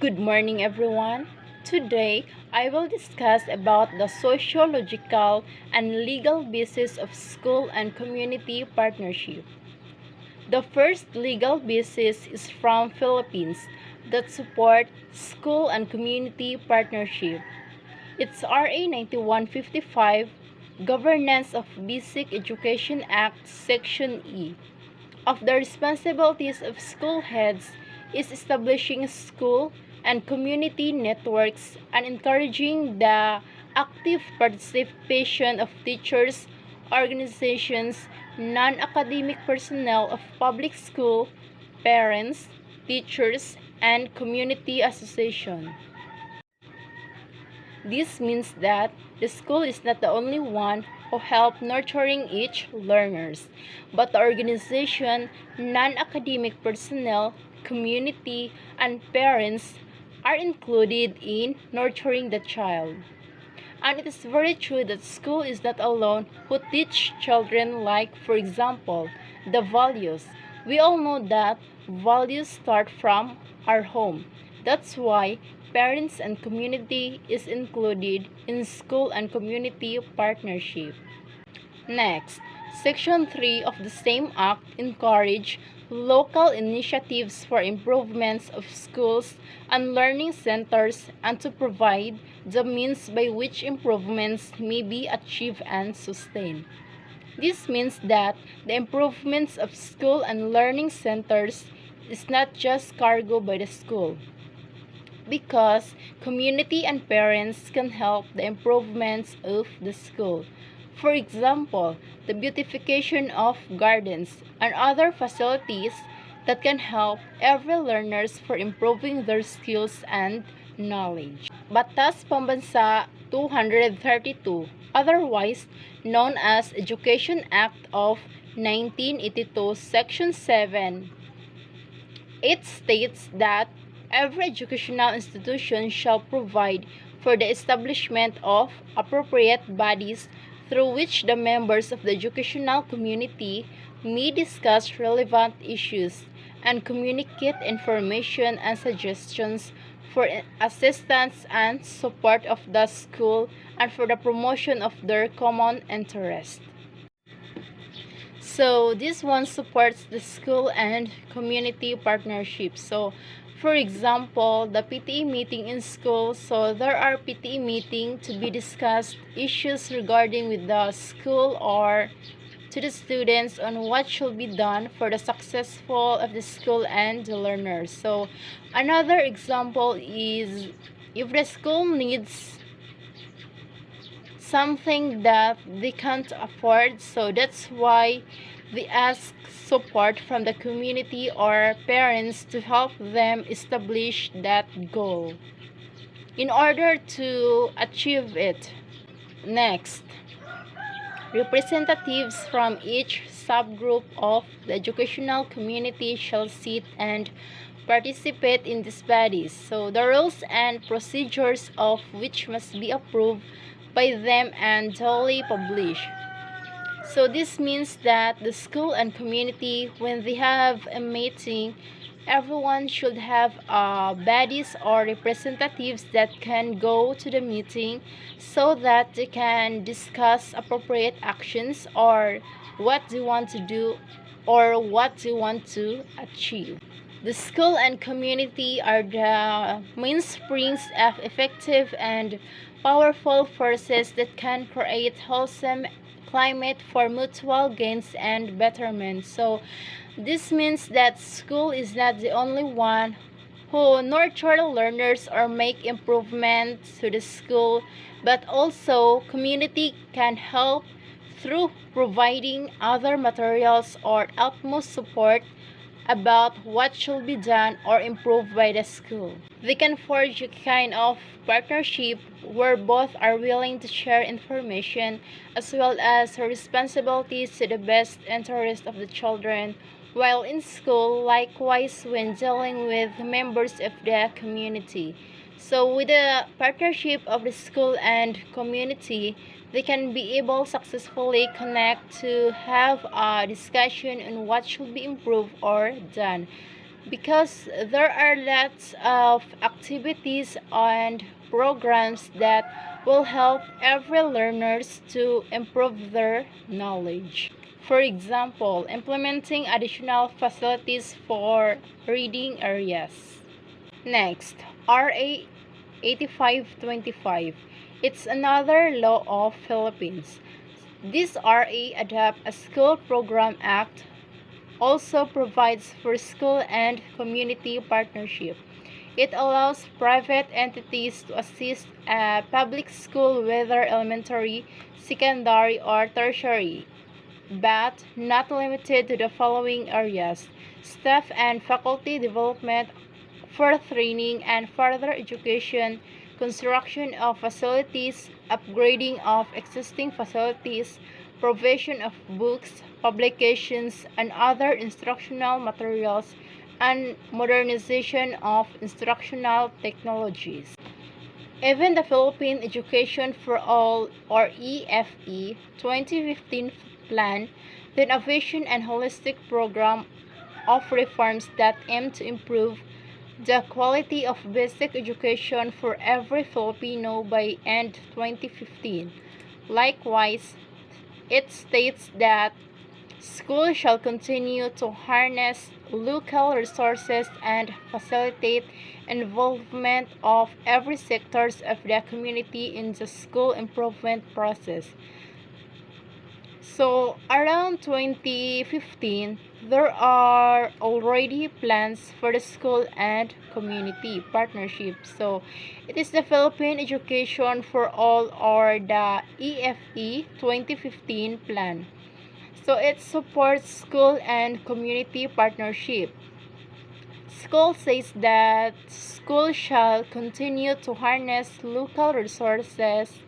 Good morning, everyone. Today, I will discuss about the sociological and legal basis of school and community partnership. The first legal basis is from Philippines that support school and community partnership. It's RA 9155, Governance of Basic Education Act, Section E. Of the responsibilities of school heads is establishing school and community networks and encouraging the active participation of teachers, organizations, non-academic personnel of public school, parents, teachers, and community association. This means that the school is not the only one who help nurturing each learners, but the organization, non-academic personnel, community, and parents are included in nurturing the child. And it is very true that school is not alone who teach children, like, for example, the values. We all know that values start from our home. That's why parents and community is included in school and community partnership. Next, Section 3 of the same Act encourage local initiatives for improvements of schools and learning centers and to provide the means by which improvements may be achieved and sustained. This means that the improvements of school and learning centers is not just cargo by the school, because community and parents can help the improvements of the school. For example, the beautification of gardens and other facilities that can help every learners for improving their skills and knowledge. Batas Pambansa 232, otherwise known as Education Act of 1982, Section 7, it states that every educational institution shall provide for the establishment of appropriate bodies through which the members of the educational community may discuss relevant issues and communicate information and suggestions for assistance and support of the school and for the promotion of their common interest. So this one supports the school and community partnership. So for example, the PTE meeting in school, so there are PTE meeting to be discussed issues regarding with the school or to the students on what should be done for the successful of the school and the learners. So another example is if the school needs something that they can't afford, so that's why they ask support from the community or parents to help them establish that goal in order to achieve it. Next, representatives from each subgroup of the educational community shall sit and participate in these bodies, so the rules and procedures of which must be approved by them and duly published. So this means that the school and community, when they have a meeting, everyone should have bodies or representatives that can go to the meeting so that they can discuss appropriate actions or what they want to do or what they want to achieve. The school and community are the mainsprings of effective and powerful forces that can create wholesome climate for mutual gains and betterment. So this means that school is not the only one who nurture learners or make improvements to the school, but also community can help through providing other materials or utmost support about what should be done or improved by the school. They can forge a kind of partnership where both are willing to share information as well as responsibilities to the best interest of the children while in school, likewise when dealing with members of the community. So with the partnership of the school and community, they can be able successfully connect to have a discussion on what should be improved or done. because there are lots of activities and programs that will help every learners to improve their knowledge. For example, implementing additional facilities for reading areas. Next, RA 8525. It's another law of Philippines. This RA Adapt a School Program Act also provides for school and community partnership. It allows private entities to assist a public school, whether elementary, secondary, or tertiary, but not limited to the following areas: staff and faculty development for training and further education, construction of facilities, upgrading of existing facilities, provision of books, publications, and other instructional materials, and modernization of instructional technologies. Even the Philippine Education for All, or EFE 2015 plan, the innovation and holistic program of reforms that aim to improve the quality of basic education for every Filipino by end 2015. Likewise, it states that schools shall continue to harness local resources and facilitate involvement of every sectors of the community in the school improvement process. So, around 2015, there are already plans for the school and community partnership. So, it is the Philippine Education for All, or the EFE 2015 plan. So, it supports school and community partnership. School says that school shall continue to harness local resources.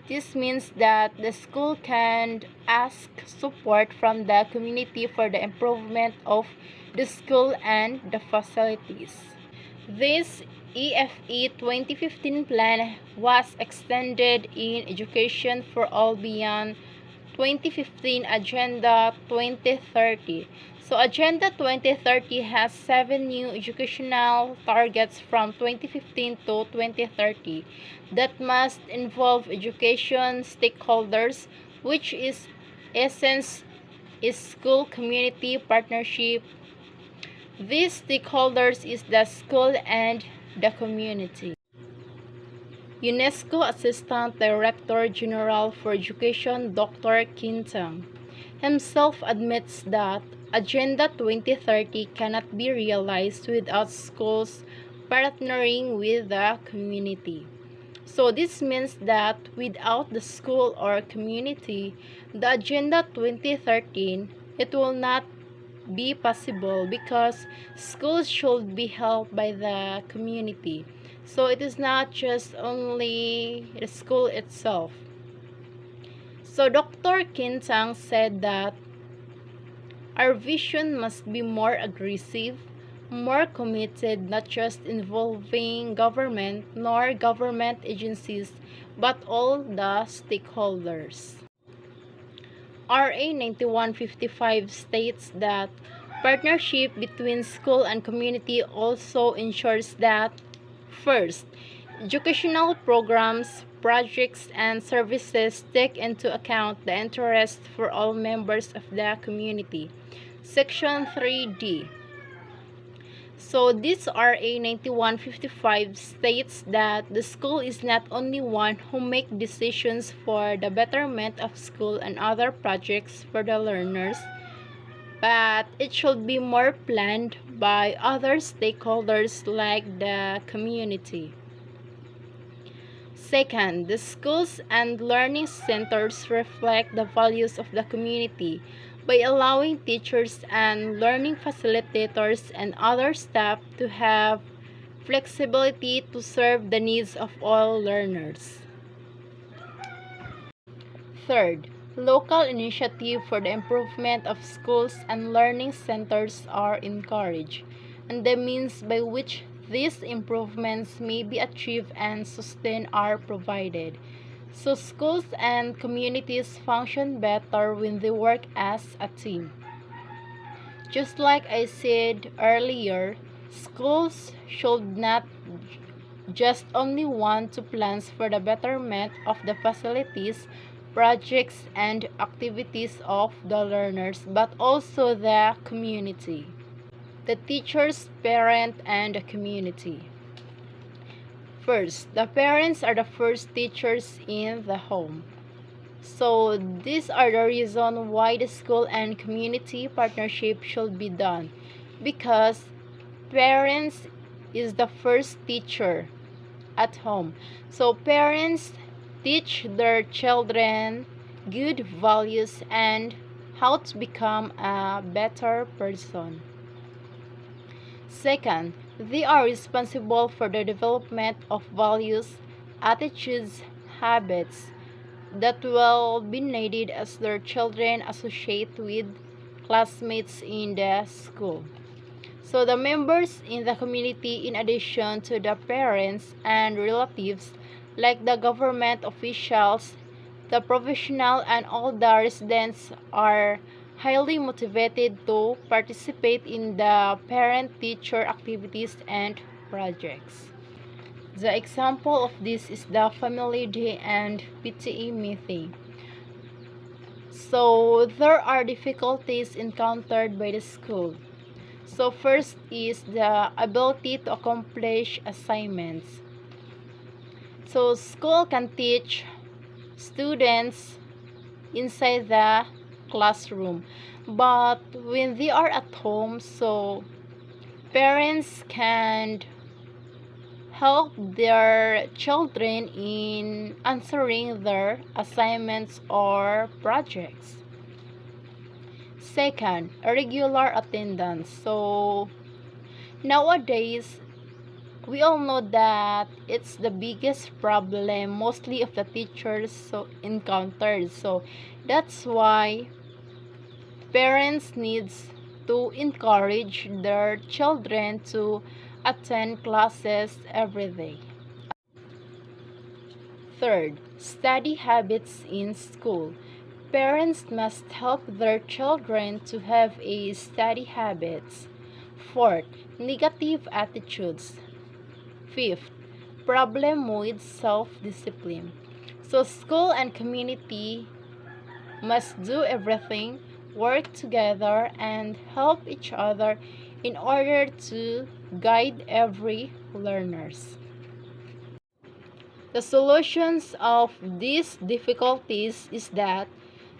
This means that the school can ask support from the community for the improvement of the school and the facilities. This EFE 2015 plan was extended in Education for All beyond 2015 Agenda 2030. So Agenda 2030 has 7 new educational targets from 2015 to 2030 that must involve education stakeholders, which is essence is school community partnership. These stakeholders is the school and the community. UNESCO Assistant Director General for Education Dr. Quintang himself admits that Agenda 2030 cannot be realized without schools partnering with the community. So this means that without the school or community, the Agenda 2013, it will not be possible, because schools should be helped by the community. So it is not just only the school itself. So Dr. Quintang said that our vision must be more aggressive, more committed, not just involving government nor government agencies, but all the stakeholders. RA 9155 states that partnership between school and community also ensures that, first, educational programs, projects, and services take into account the interest for all members of the community. Section 3D. So this RA 9155 states that the school is not only one who make decisions for the betterment of school and other projects for the learners, but it should be more planned by other stakeholders like the community. Second, the schools and learning centers reflect the values of the community by allowing teachers and learning facilitators and other staff to have flexibility to serve the needs of all learners. Third, local initiative for the improvement of schools and learning centers are encouraged, and the means by which these improvements may be achieved and sustained are provided. So schools and communities function better when they work as a team. Just like I said earlier, schools should not just only want to plans for the betterment of the facilities, projects, and activities of the learners, but also the community, the teachers, parent, and the community. First, the parents are the first teachers in the home. So these are the reason why the school and community partnership should be done, because parents is the first teacher at home. So parents teach their children good values and how to become a better person. Second, they are responsible for the development of values, attitudes, habits that will be needed as their children associate with classmates in the school. So the members in the community, in addition to the parents and relatives, like the government officials, the professional, and all the residents, are highly motivated to participate in the parent-teacher activities and projects. The example of this is the Family Day and PTE meeting. So there are difficulties encountered by the school. So first is the ability to accomplish assignments. So school can teach students inside the classroom, but when they are at home, so parents can help their children in answering their assignments or projects. Second, regular attendance. So nowadays, we all know that it's the biggest problem mostly of the teachers encountered. So that's why parents needs to encourage their children to attend classes every day. Third, study habits in school. Parents must help their children to have a study habits. Fourth, negative attitudes. Fifth, problem with self-discipline. So school and community must do everything, work together, and help each other in order to guide every learners. The solutions of these difficulties is that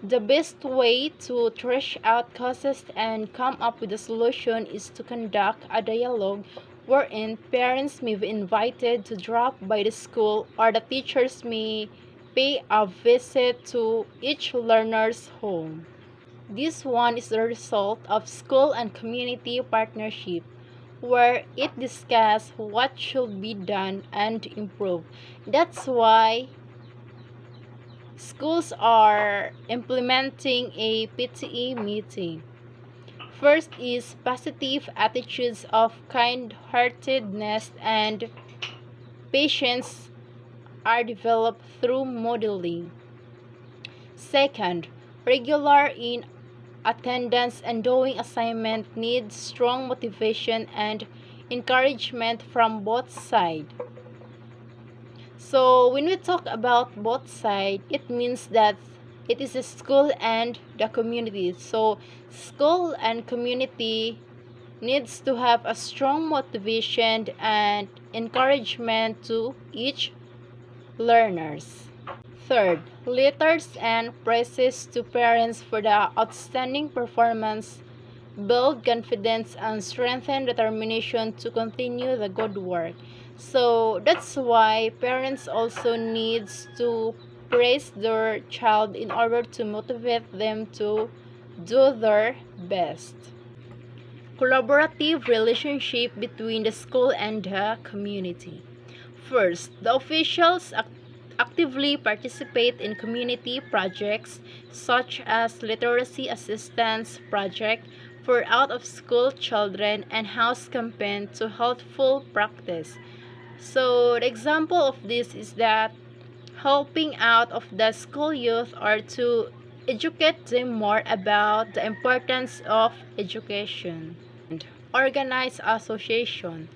the best way to thresh out causes and come up with a solution is to conduct a dialogue wherein parents may be invited to drop by the school or the teachers may pay a visit to each learner's home. This one is the result of school and community partnership, where it discusses what should be done and improve. That's why schools are implementing a PTE meeting. First is positive attitudes of kind-heartedness and patience are developed through modeling. Second, regular in attendance and doing assignment needs strong motivation and encouragement from both sides. So when we talk about both sides, it means that it is a school and the community. So school and community needs to have a strong motivation and encouragement to each learners. Third, letters and praises to parents for the outstanding performance build confidence and strengthen determination to continue the good work. So that's why parents also needs to praise their child in order to motivate them to do their best. Collaborative relationship between the school and the community. First, the officials actively participate in community projects such as literacy assistance project for out-of-school children and house campaign to helpful practice. So the example of this is that helping out of the school youth or to educate them more about the importance of education. And organize association.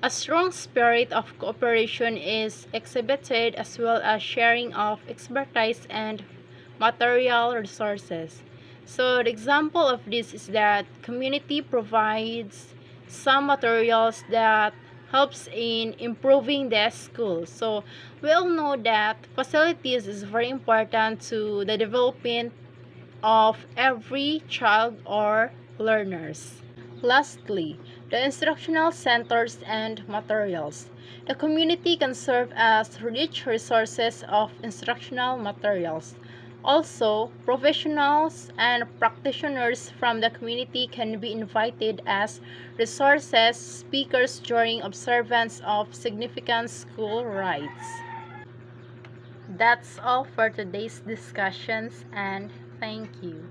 A strong spirit of cooperation is exhibited as well as sharing of expertise and material resources. So the example of this is that community provides some materials that helps in improving the school. So we all know that facilities is very important to the development of every child or learners. Lastly, the instructional centers and materials. The community can serve as rich resources of instructional materials. Also, professionals and practitioners from the community can be invited as resources speakers during observance of significant school rites. That's all for today's discussions, and thank you.